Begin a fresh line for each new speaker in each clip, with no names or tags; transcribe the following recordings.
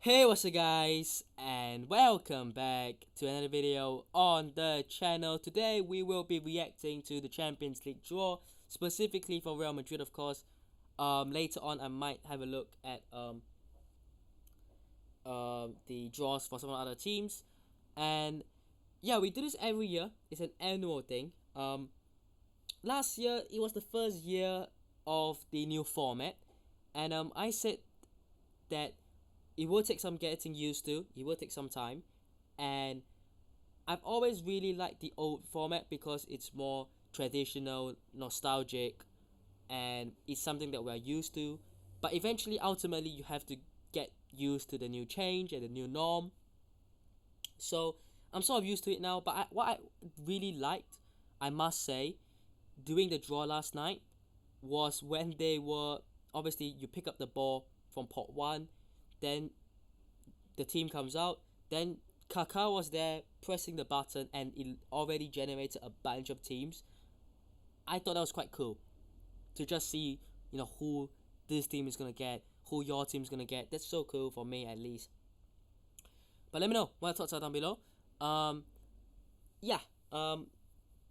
Hey, what's up guys, and welcome back to another video on the channel. Today we will be reacting to the Champions League draw, specifically for Real Madrid, of course. Later on I might have a look at the draws for some other teams. And yeah, we do this every year. It's an annual thing. Last year it was the first year of the new format, and I said that it will take some getting used to. It will take some time, and I've always really liked the old format because it's more traditional, nostalgic, and it's something that we're used to. But eventually, ultimately, you have to get used to the new change and the new norm. So I'm sort of used to it now. But what I really liked, I must say, doing the draw last night was when they were obviously you pick up the ball from pot one, then the team comes out, then Kaká was there pressing the button and it already generated a bunch of teams. I thought that was quite cool to just see, who this team is gonna get, who your team's gonna get. That's so cool for me at least. But let me know what your thoughts are down below. Um, yeah.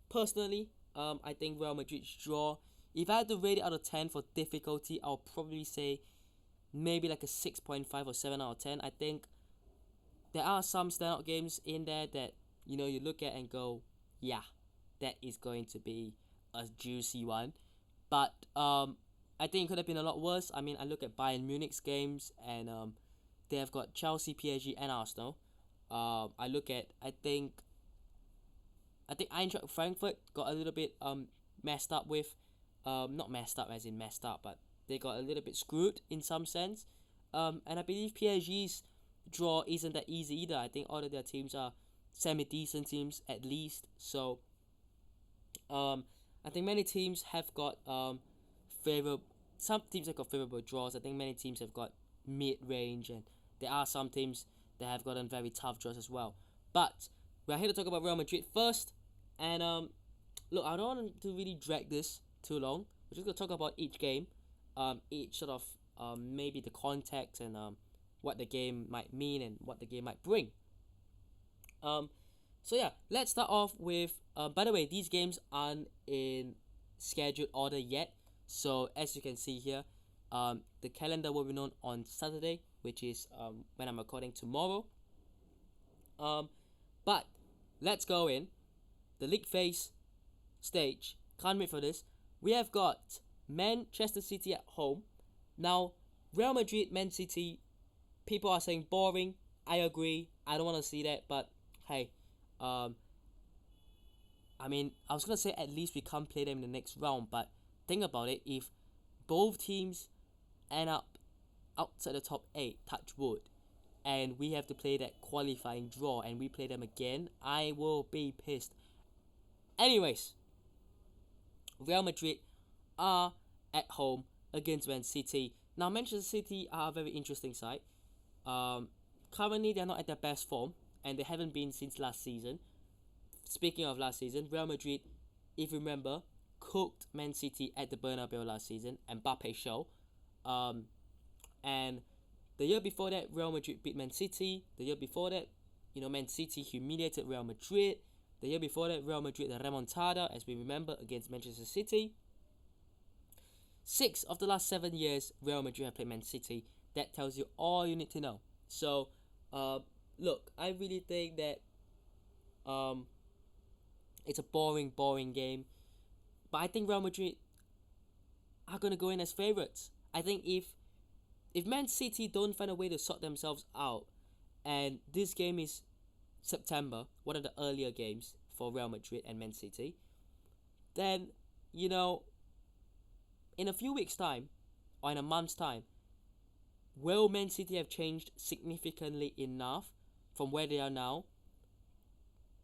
Personally, I think Real Madrid's draw. If I had to rate it out of 10 for difficulty, I'll probably say maybe like a 6.5 or 7 out of 10. I think there are some standout games in there that you look at and go, yeah, that is going to be a juicy one. But I think it could have been a lot worse. I mean, I look at Bayern Munich's games, and they have got Chelsea, PSG, and Arsenal. I look at I think Eintracht Frankfurt got a little bit messed up with, not messed up as in messed up, but they got a little bit screwed in some sense. And I believe PSG's draw isn't that easy either. I think all of their teams are semi-decent teams at least. So I think many teams have got favorable. Some teams have got favorable draws. I think many teams have got mid-range, and there are some teams that have gotten very tough draws as well. But we're here to talk about Real Madrid first, and look, I don't want to really drag this too long. We're just gonna talk about each game, each sort of maybe the context and what the game might mean and what the game might bring. Um, so yeah, let's start off with. By the way, these games aren't in scheduled order yet. So as you can see here, the calendar will be known on Saturday, which is when I'm recording tomorrow. But let's go in the league phase stage. Can't wait for this. We have got Manchester City at home. Now, Real Madrid, Man City. People are saying boring. I agree. I don't want to see that, but hey, I mean, I was gonna say at least we can't play them in the next round, but think about it. If both teams end up outside the top 8, touch wood, and we have to play that qualifying draw and we play them again, I will be pissed. Anyways, Real Madrid are at home against Man City. Now, Manchester City are a very interesting side. Currently, they're not at their best form, and they haven't been since last season. Speaking of last season, Real Madrid, if you remember, cooked Man City at the Bernabeu last season, Mbappe show. And the year before that, Real Madrid beat Man City. The year before that, Man City humiliated Real Madrid. The year before that, Real Madrid the remontada, as we remember, against Manchester City. 6 of the last 7 years, Real Madrid have played Man City. That tells you all you need to know. So, look, I really think that it's a boring game. But I think Real Madrid are going to go in as favourites. I think if Man City don't find a way to sort themselves out, and this game is September, one of the earlier games for Real Madrid and Man City, then, in a few weeks' time, or in a month's time, will Man City have changed significantly enough from where they are now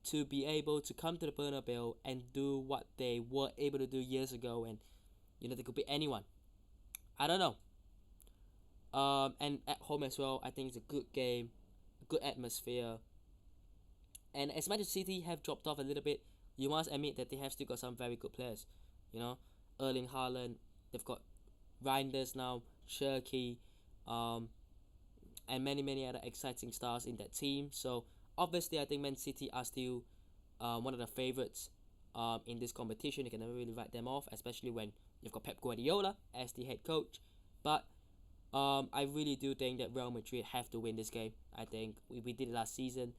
to be able to come to the Bernabeu and do what they were able to do years ago, and they could be anyone. I don't know. And at home as well, I think it's a good game, a good atmosphere. And as much as City have dropped off a little bit, you must admit that they have still got some very good players. Erling Haaland, they've got Reinders now, Cherky, and many other exciting stars in that team. So obviously, I think Man City are still one of the favorites in this competition. You can never really write them off, especially when you've got Pep Guardiola as the head coach. But I really do think that Real Madrid have to win this game. I think we did it last season,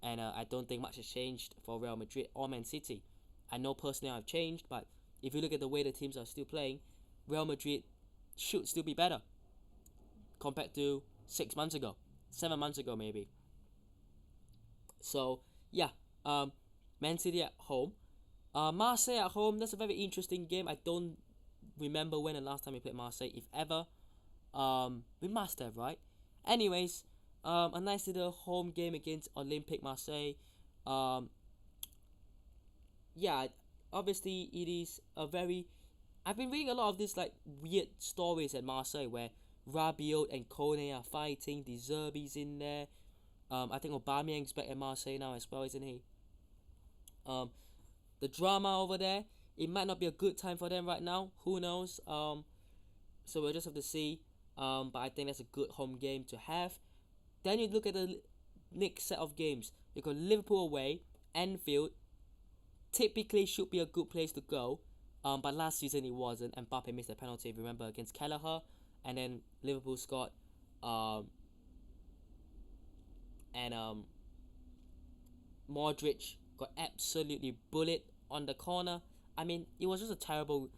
and I don't think much has changed for Real Madrid or Man City. I know personally I've changed, but if you look at the way the teams are still playing, Real Madrid should still be better compared to 6 months ago, 7 months ago maybe. So yeah, Man City at home, Marseille at home. That's a very interesting game. I don't remember when the last time we played Marseille, if ever. We must have, right? Anyways, a nice little home game against Olympique Marseille. Um, yeah, obviously it is a very. I've been reading a lot of these like weird stories at Marseille where Rabiot and Kone are fighting. The Zerbi's in there. I think Aubameyang's back at Marseille now as well, isn't he? Um, the drama over there. It might not be a good time for them right now. Who knows? So we'll just have to see. But I think that's a good home game to have. Then you look at the next set of games. You got Liverpool away, Anfield. Typically should be a good place to go. But last season it wasn't, and Mbappe missed a penalty, if you remember, against Kelleher, and then Liverpool scored, and Modric got absolutely bullied on the corner. I mean, it was just a terrible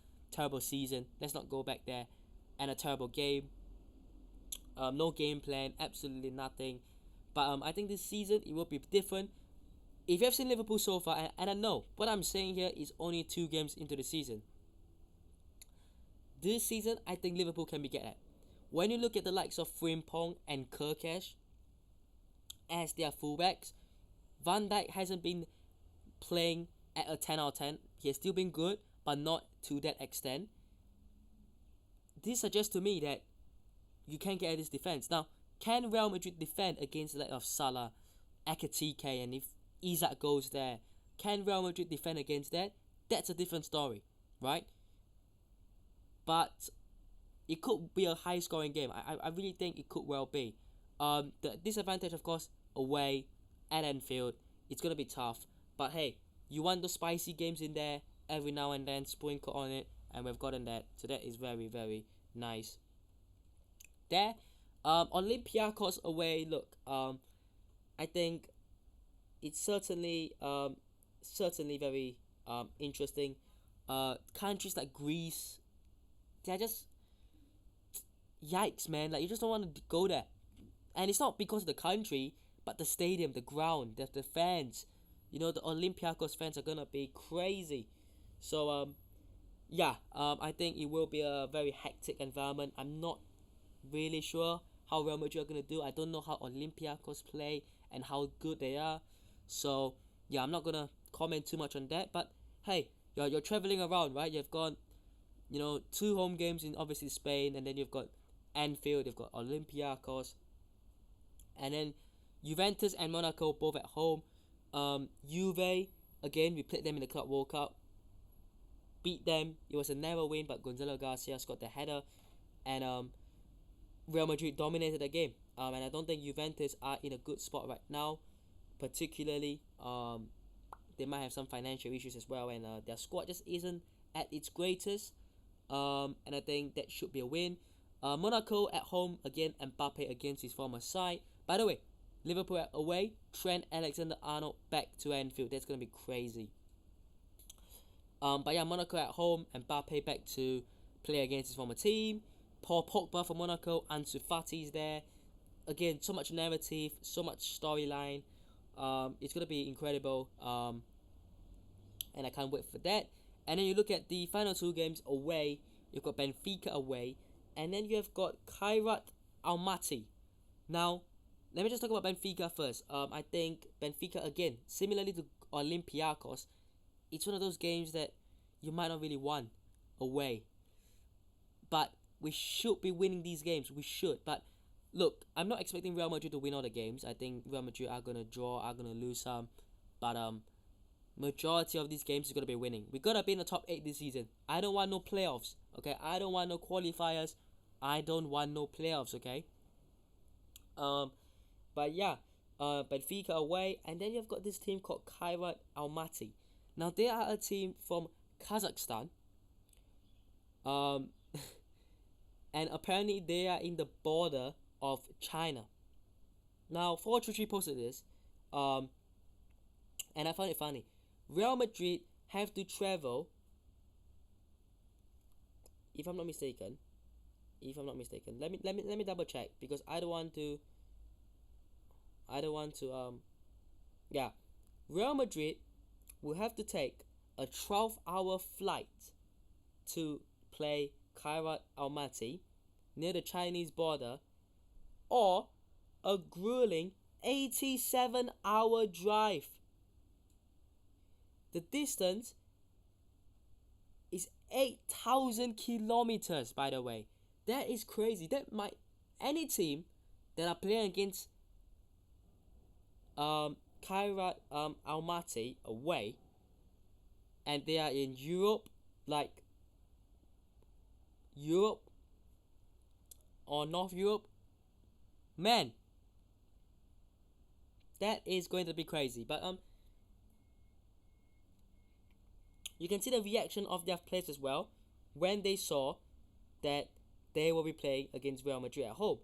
season. Let's not go back there, and a terrible game. No game plan, absolutely nothing. But I think this season it will be different. If you have seen Liverpool so far, and I know what I'm saying here is only 2 games into the season. This season, I think Liverpool can be get at. When you look at the likes of Frimpong and Kirkesh as their fullbacks, Van Dijk hasn't been playing at a 10 out of 10. He has still been good, but not to that extent. This suggests to me that you can get at this defense. Now, can Real Madrid defend against the likes of Salah, Ekitike, and if Isak goes there, can Real Madrid defend against that? That's a different story, right? But it could be a high-scoring game. I really think it could well be. The disadvantage, of course, away at Anfield, it's gonna be tough. But hey, you want those spicy games in there every now and then, sprinkle on it, and we've gotten that. So that is very nice. There, Olympiacos away. Look, I think it's certainly very interesting. Countries like Greece, they're just yikes, man. Like, you just don't want to go there, and it's not because of the country, but the stadium, the ground, the fans. You know, the Olympiacos fans are gonna be crazy. So I think it will be a very hectic environment. I'm not really sure how Real Madrid are gonna do. I don't know how Olympiacos play and how good they are. So yeah, I'm not gonna comment too much on that. But hey, you're traveling around, right? You've got 2 home games in obviously Spain, and then you've got Anfield, you've got Olympiacos, and then Juventus and Monaco both at home. Juve, again, we played them in the Club World Cup, beat them. It was a narrow win, but Gonzalo Garcia scored the header, and Real Madrid dominated the game. And I don't think Juventus are in a good spot right now, particularly. They might have some financial issues as well, and their squad just isn't at its greatest. And I think that should be a win. Monaco at home, again, Mbappe against his former side. By the way, Liverpool away, Trent Alexander-Arnold back to Anfield. That's going to be crazy. But yeah, Monaco at home, Mbappe back to play against his former team. Paul Pogba for Monaco, Ansu Fati's there. Again, so much narrative, so much storyline. It's going to be incredible. And I can't wait for that. And then you look at the final 2 games away. You've got Benfica away, and then you have got Kairat Almaty. Now, let me just talk about Benfica first. I think Benfica, again, similarly to Olympiacos, it's one of those games that you might not really want away. But we should be winning these games. We should. But look, I'm not expecting Real Madrid to win all the games. I think Real Madrid are going to draw, are going to lose some. But majority of these games is going to be winning. We got to be in the top 8 this season. I don't want no playoffs. Okay? I don't want no qualifiers. I don't want no playoffs. Okay? Um, but yeah, Benfica away, and then you've got this team called Kairat Almaty. Now they are a team from Kazakhstan. Um, and apparently they are in the border of China. Now 433 posted this, um, and I found it funny. Real Madrid have to travel, if I'm not mistaken. Let me double check because I don't want to. Yeah, Real Madrid will have to take a 12-hour flight to play Kairat Almaty near the Chinese border, or a grueling 87-hour drive. The distance is 8,000 kilometers, by the way. That is crazy. Any team that are playing against Kairat Almaty away, and they are in Europe, like Europe or North Europe, man, that is going to be crazy. But you can see the reaction of their players as well when they saw that they will be playing against Real Madrid at home.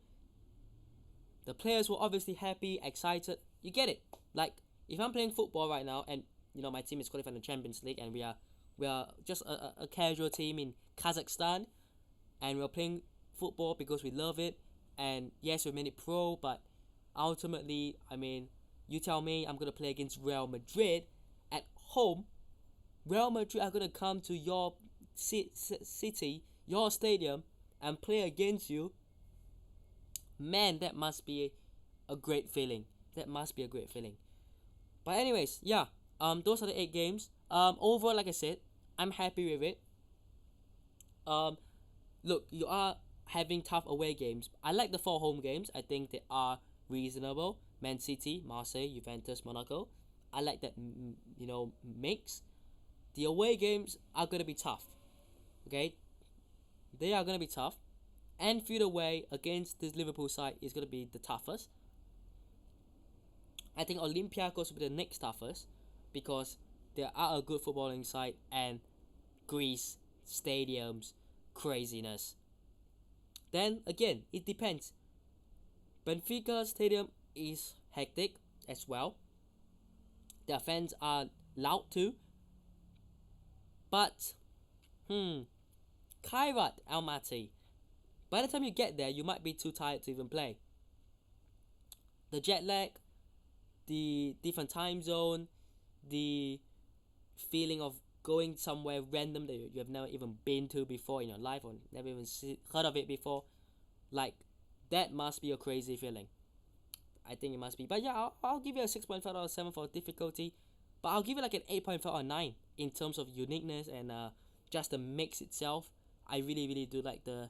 The players were obviously happy, excited. You get it. Like, if I'm playing football right now and my team is qualified in the Champions League and we are just a casual team in Kazakhstan, and we're playing football because we love it, and yes, we made it pro, but ultimately, I mean, you tell me I'm going to play against Real Madrid at home. Real Madrid are going to come to your city, your stadium, and play against you. Man, that must be a great feeling. But anyways, yeah, those are the 8 games. Overall, like I said, I'm happy with it. Look, you are having tough away games. I like the 4 home games. I think they are reasonable. Man City, Marseille, Juventus, Monaco. I like that, mix. The away games are going to be tough. Okay? They are going to be tough. Anfield away against this Liverpool side is going to be the toughest. I think Olympiacos will be the next toughest because they are a good footballing side, and Greece, stadiums, craziness. Then again, it depends. Benfica stadium is hectic as well. Their fans are loud too. But, Kairat Almaty, by the time you get there, you might be too tired to even play. The jet lag, the different time zone, the feeling of going somewhere random that you have never even been to before in your life, or never even heard of it before, like, that must be a crazy feeling. I think it must be. But yeah, I'll give you a 6.5 out of 7 for difficulty, but I'll give it like an 8.5 out of 9 in terms of uniqueness and just the mix itself. I really do like the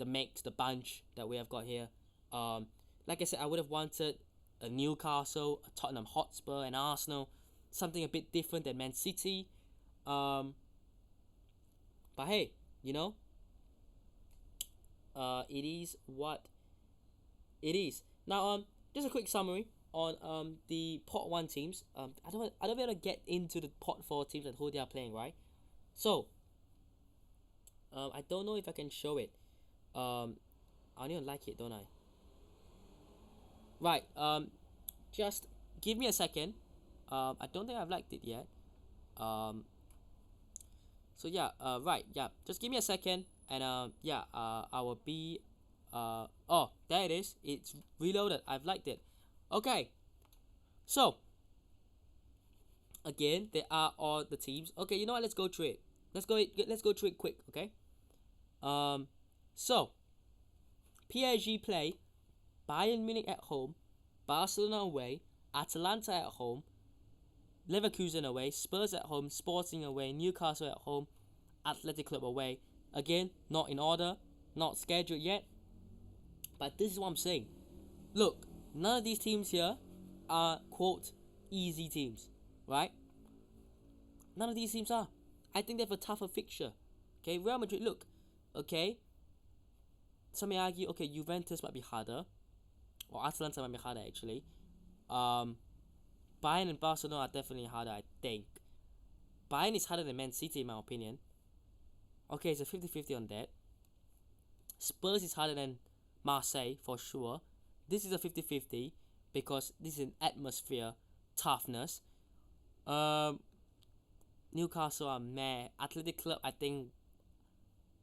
mix, the bunch that we have got here. Like I said, I would have wanted a Newcastle, a Tottenham Hotspur, and Arsenal, something a bit different than Man City. But hey, it is what it is. Now, just a quick summary on the Pot 1 teams. I don't want to get into the Pot 4 teams and who they are playing, right? So, I don't know if I can show it. I need to like it, don't I? Right. Just give me a second. I don't think I've liked it yet. So yeah. Right. Yeah. Just give me a second, and yeah. I will be. Oh, there it is. It's reloaded. I've liked it. Okay. So. Again, there are all the teams. Okay. You know what? Let's go through it. Let's go through it quick. Okay. So. PSG play Bayern Munich at home, Barcelona away, Atalanta at home, Leverkusen away, Spurs at home, Sporting away, Newcastle at home, Athletic Club away. Again, not in order, not scheduled yet. But this is what I'm saying. Look, none of these teams here are, quote, easy teams, right? None of these teams are. I think they have a tougher fixture. Okay, Real Madrid, look, okay. Some may argue, okay, Juventus might be harder. or Atalanta might be harder actually. Bayern and Barcelona are definitely harder, I think. Bayern is harder than Man City in my opinion. Okay, it's a 50-50 on that. Spurs is harder than Marseille for sure. This is a 50-50 because this is an atmosphere toughness. Newcastle are meh. Athletic Club I think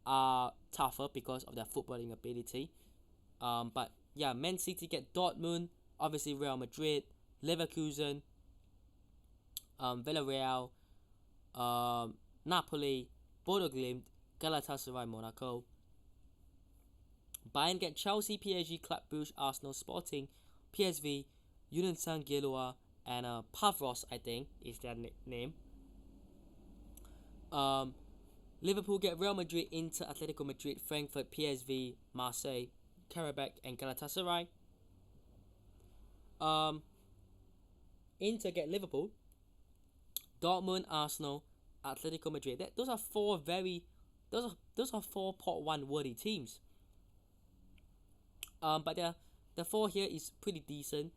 are tougher because of their footballing ability. But yeah, Man City get Dortmund, obviously Real Madrid, Leverkusen, Villarreal, Napoli, Bodo Glimt, Galatasaray, Monaco. Bayern get Chelsea, PSG, Club Brugge, Arsenal, Sporting, PSV, Union Saint-Gilloise, and Pavros, I think, is their name. Liverpool get Real Madrid, Inter, Atletico Madrid, Frankfurt, PSV, Marseille, Karabakh, and Galatasaray. Inter get Liverpool, Dortmund, Arsenal, Atletico Madrid. Those are four pot one worthy teams. But the four here is pretty decent.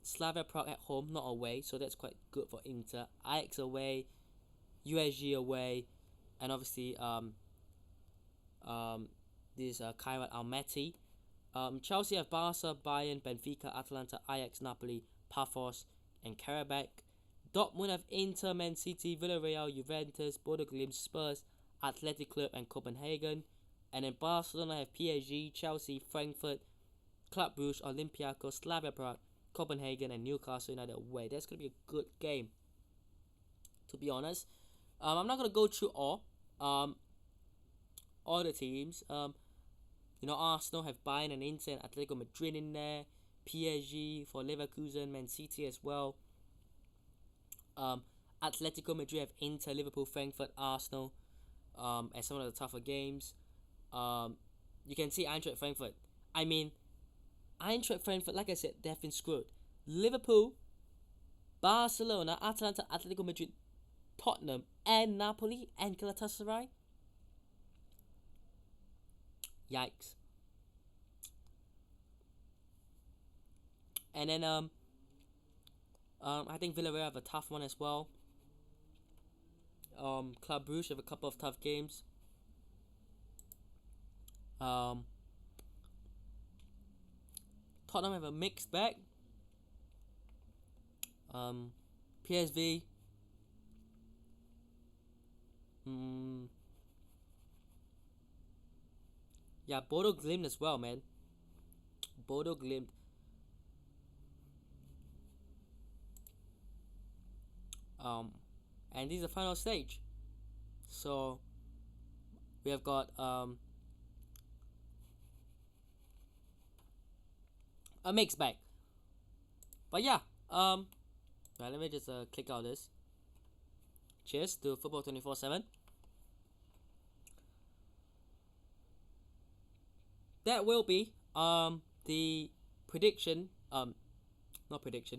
Slavia Prague at home, not away, so that's quite good for Inter. Ajax away, USG away, and obviously this Kairat Almaty. Chelsea have Barca, Bayern, Benfica, Atalanta, Ajax, Napoli, Pafos, and Karabakh. Dortmund have Inter, Man City, Villarreal, Juventus, Bodo Glimt, Spurs, Athletic Club, and Copenhagen. And then Barcelona have PSG, Chelsea, Frankfurt, Club Brugge, Olympiacos, Slavia Prague, Copenhagen, and Newcastle United away. That's going to be a good game, to be honest. I'm not going to go through all the teams. Arsenal have Bayern and Inter and Atletico Madrid in there. PSG for Leverkusen, Man City as well. Atletico Madrid have Inter, Liverpool, Frankfurt, Arsenal as some of the tougher games. You can see Eintracht Frankfurt. Eintracht Frankfurt, like I said, they have been screwed. Liverpool, Barcelona, Atalanta, Atletico Madrid, Tottenham, and Napoli, and Galatasaray. Yikes. And then I think Villarreal have a tough one as well. Club Brugge have a couple of tough games. Tottenham have a mixed bag. PSV. Yeah, Bodo Glimt as well, man. Bodo Glimt. And this is the final stage. So we have got a mixed bag. But yeah, right, let me just click out this. Cheers to Football 24/7. That will be the prediction,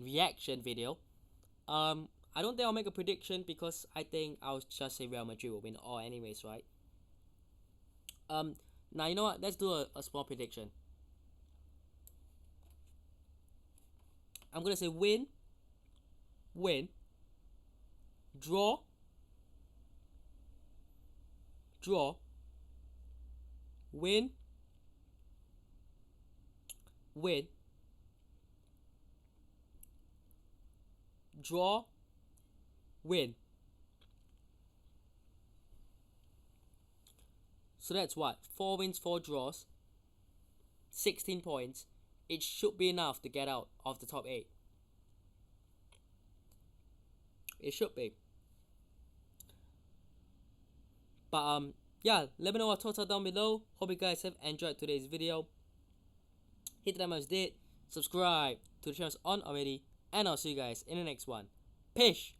reaction video. I don't think I'll make a prediction because I think I'll just say Real Madrid will win all anyways, right? Now you know what? Let's do a small prediction. I'm gonna say win, draw, win, draw, win. So that's what? 4 wins, 4 draws, 16 points. It should be enough to get out of the top 8. It should be. But yeah, let me know what thoughts are down below. Hope you guys have enjoyed today's video. Hit the thumbs did, subscribe to the channel on already, and I'll see you guys in the next one. Peace.